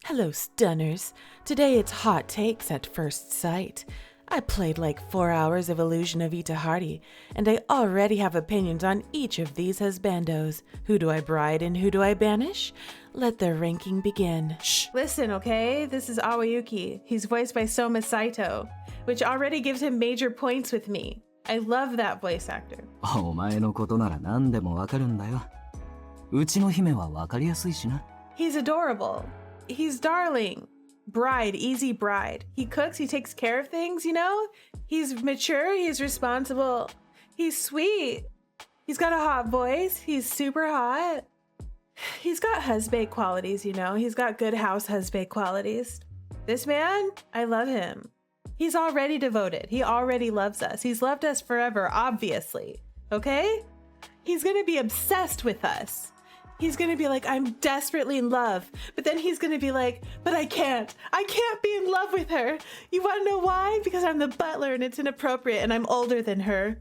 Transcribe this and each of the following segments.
Hello, stunners. Today it's hot takes at first sight. I played like 4 hours of Illusion of Itehari, and I already have opinions on each of these husbandos. Who do I bride and who do I banish? Let the ranking begin. Shh. Listen, okay? This is Awayuki. He's voiced by Soma Saito, which already gives him major points with me. I love that voice actor. お前のことなら何でもわかるんだよ。うちの姫はわかりやすいしな。 He's adorable. He's darling. Bride, easy bride. He cooks, he takes care of things, you know? He's mature, he's responsible. He's sweet. He's got a hot voice. He's super hot. He's got husband qualities, you know? He's got good house husband qualities. This man, I love him. He's already devoted. He already loves us. He's loved us forever, obviously. Okay? He's gonna be obsessed with us. He's gonna be like, I'm desperately in love. But then he's gonna be like, but I can't. I can't be in love with her. You wanna know why? Because I'm the butler and it's inappropriate and I'm older than her.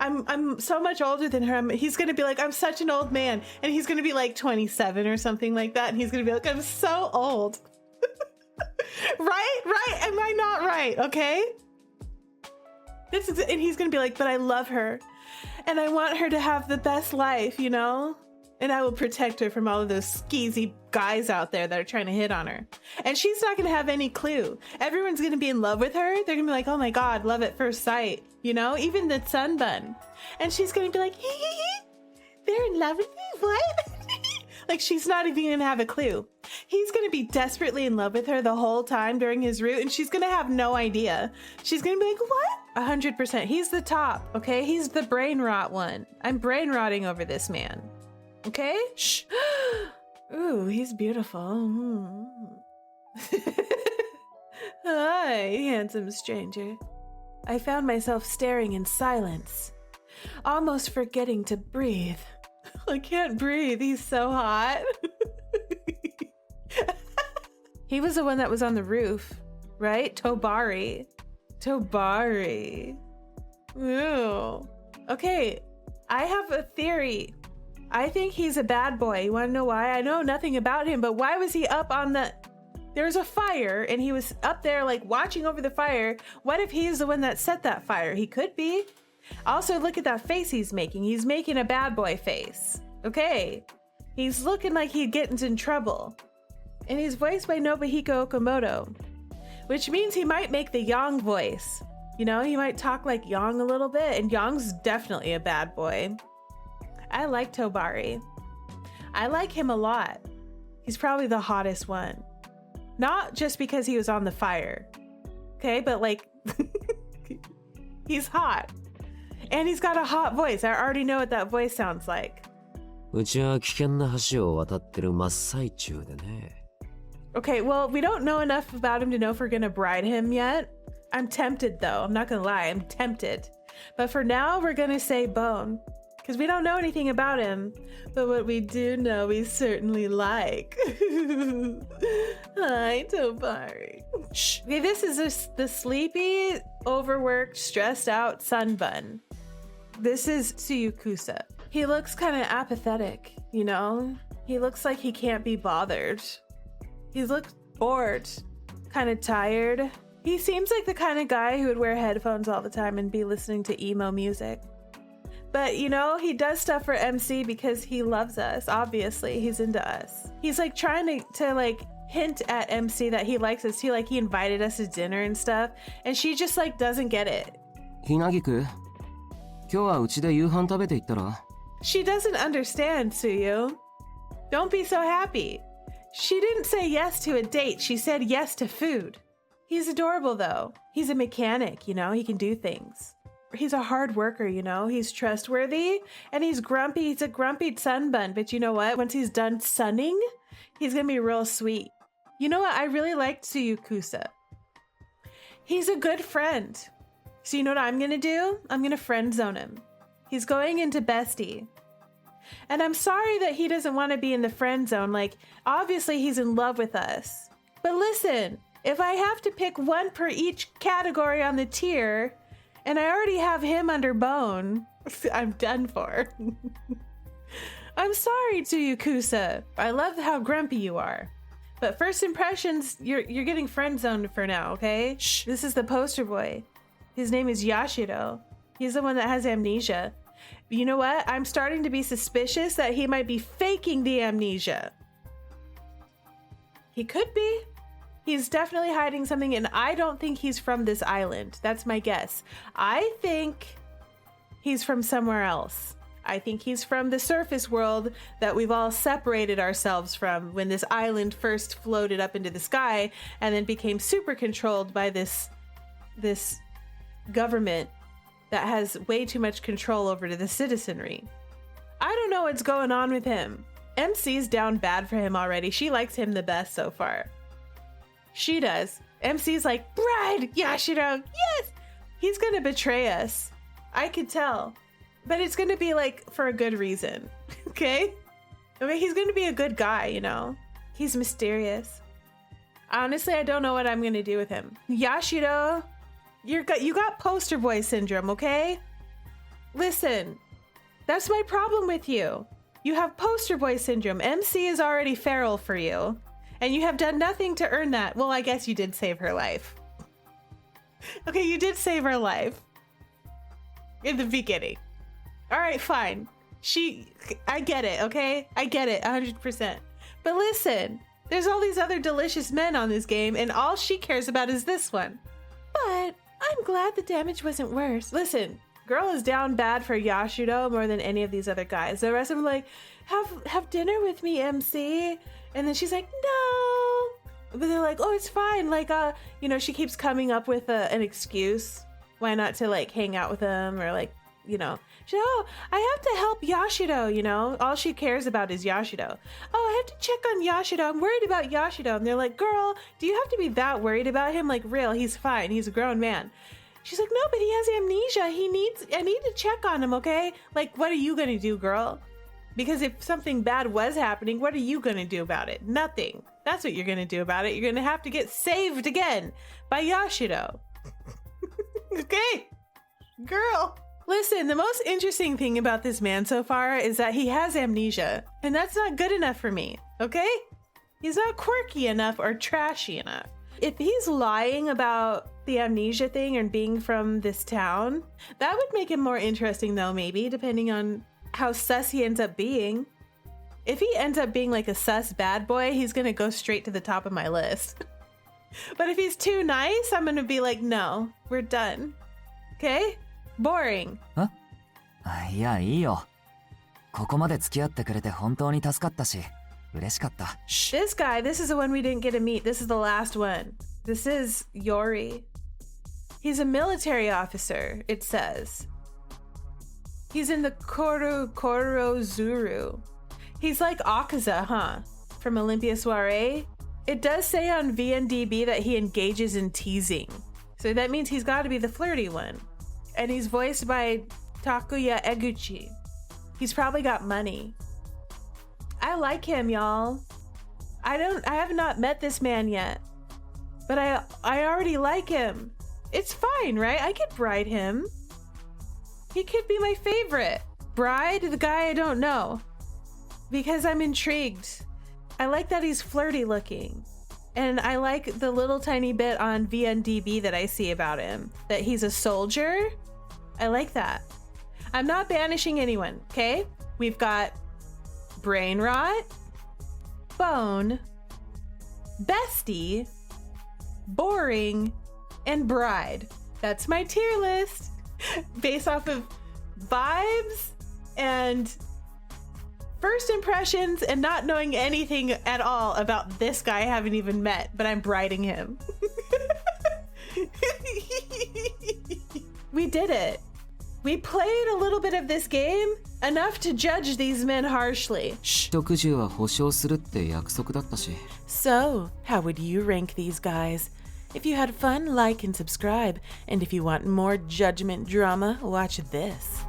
I'm so much older than her. He's gonna be like, I'm such an old man. And he's gonna be like 27 or something like that. And he's gonna be like, I'm so old. Right? Am I not right? Okay? And he's gonna be like, but I love her. And I want her to have the best life, you know? And I will protect her from all of those skeezy guys out there that are trying to hit on her. And she's not going to have any clue. Everyone's going to be in love with her. They're going to be like, oh my God, love at first sight. You know, even the sunbun. And she's going to be like, they're in love with me? What? Like she's not even going to have a clue. He's going to be desperately in love with her the whole time during his route. And she's going to have no idea. She's going to be like, what? 100%. He's the top. Okay. He's the brain rot one. I'm brain rotting over this man. Okay? Shh. Ooh, he's beautiful. Hi, handsome stranger. I found myself staring in silence, almost forgetting to breathe. I can't breathe. He's so hot. He was the one that was on the roof, right? Tobari. Ooh. Okay, I have a theory. I think he's a bad boy. You want to know why? I know nothing about him, but why was he up on there's a fire and he was up there like watching over the fire? What if he's the one that set that fire? He could be. Also, look at that face he's making. He's making a bad boy face. Okay. He's looking like he gets in trouble. And he's voiced by Nobuhiko Okamoto, which means he might make the Yang voice. You know, he might talk like Yang a little bit, and Yang's definitely a bad boy. I like Tobari. I like him a lot. He's probably the hottest one. Not just because he was on the fire. Okay, but like, he's hot. And he's got a hot voice. I already know what that voice sounds like. うちは危険な橋を渡ってる真っ最中でね。 Okay, well, we don't know enough about him to know if we're gonna bride him yet. I'm tempted though. I'm not gonna lie. I'm tempted. But for now, we're gonna say bone. Because we don't know anything about him. But what we do know, we certainly like. Hi, Tobari. Shh. Okay, this is the sleepy, overworked, stressed out sunbun. This is Tsuyukusa. He looks kind of apathetic, you know? He looks like he can't be bothered. He looks bored, kind of tired. He seems like the kind of guy who would wear headphones all the time and be listening to emo music. But, you know, he does stuff for MC because he loves us. Obviously, he's into us. He's like trying to like hint at MC that he likes us too. Like he invited us to dinner and stuff. And she just like doesn't get it. ひなぎく、今日はうちで夕飯食べていったら? She doesn't understand, Tsuyu. Don't be so happy. She didn't say yes to a date. She said yes to food. He's adorable though. He's a mechanic, you know, he can do things. He's a hard worker, you know, he's trustworthy and he's grumpy. He's a grumpy sunbun, but you know what? Once he's done sunning, he's gonna be real sweet. You know what? I really like Tsuyukusa. He's a good friend. So you know what I'm gonna do? I'm gonna friend zone him. He's going into bestie. And I'm sorry that he doesn't want to be in the friend zone. Like, obviously he's in love with us. But listen, if I have to pick one per each category on the tier, and I already have him under bone, I'm done for. I'm sorry, Tsuyukusa. I love how grumpy you are. But first impressions, you're getting friend zoned for now, okay? Shh. This is the poster boy. His name is Yashiro. He's the one that has amnesia. You know what? I'm starting to be suspicious that he might be faking the amnesia. He could be. He's definitely hiding something, and I don't think he's from this island. That's my guess. I think he's from somewhere else. I think he's from the surface world that we've all separated ourselves from when this island first floated up into the sky and then became super controlled by this government that has way too much control over the citizenry. I don't know what's going on with him. MC's down bad for him already. She likes him the best so far. She does. MC's like, Bride, Yashiro, yes! He's gonna betray us. I could tell. But it's gonna be like for a good reason, okay? I mean, he's gonna be a good guy, you know? He's mysterious. Honestly, I don't know what I'm gonna do with him. Yashiro, you got poster boy syndrome, okay? Listen, that's my problem with you. You have poster boy syndrome. MC is already feral for you, and you have done nothing to earn that. Well, I guess you did save her life. Okay, you did save her life in the beginning. All right, fine. I get it, okay? I get it, 100%. But listen, there's all these other delicious men on this game, and all she cares about is this one. But I'm glad the damage wasn't worse. Listen, girl is down bad for Yashiro more than any of these other guys. The rest of them are like, have dinner with me, MC. And then she's like, no. But they're like, oh, it's fine. Like, you know, she keeps coming up with an excuse. Why not to like hang out with them or like, you know, she's like, oh, I have to help Yashiro, you know? All she cares about is Yashiro. Oh, I have to check on Yashiro. I'm worried about Yashiro. And they're like, girl, do you have to be that worried about him? Like, real, he's fine. He's a grown man. She's like, no, but he has amnesia. I need to check on him, okay? Like, what are you going to do, girl? Because if something bad was happening, what are you going to do about it? Nothing. That's what you're going to do about it. You're going to have to get saved again by Yashiro. Okay, girl. Listen, the most interesting thing about this man so far is that he has amnesia, and that's not good enough for me, okay? He's not quirky enough or trashy enough. If he's lying about the amnesia thing and being from this town, that would make him more interesting though, maybe, depending on how sus he ends up being. If he ends up being like a sus bad boy, he's gonna go straight to the top of my list. But if he's too nice, I'm gonna be like, no, we're done. Okay? Boring. いや、いいよ。ここまで付き合ってくれて本当に助かったし、嬉しかった。This guy, this is the one we didn't get to meet. This is the last one. This is Yori. He's a military officer, it says. He's in the Korozuru. He's like Akaza, huh? From Olympia Soiree. It does say on VNDB that he engages in teasing. So that means he's got to be the flirty one. And he's voiced by Takuya Eguchi. He's probably got money. I like him, y'all. I have not met this man yet. But I already like him. It's fine, right? I could bride him. He could be my favorite. Bride the guy I don't know. Because I'm intrigued. I like that he's flirty looking. And I like the little tiny bit on VNDB that I see about him. That he's a soldier. I like that. I'm not banishing anyone, okay? We've got Brain Rot, Bone, Bestie, Boring, and Bride. That's my tier list. Based off of vibes and first impressions and not knowing anything at all about this guy I haven't even met, but I'm briding him. We did it. We played a little bit of this game, enough to judge these men harshly.食事は保証するって約束だったし。 So, how would you rank these guys? If you had fun, like and subscribe. And if you want more judgment drama, watch this.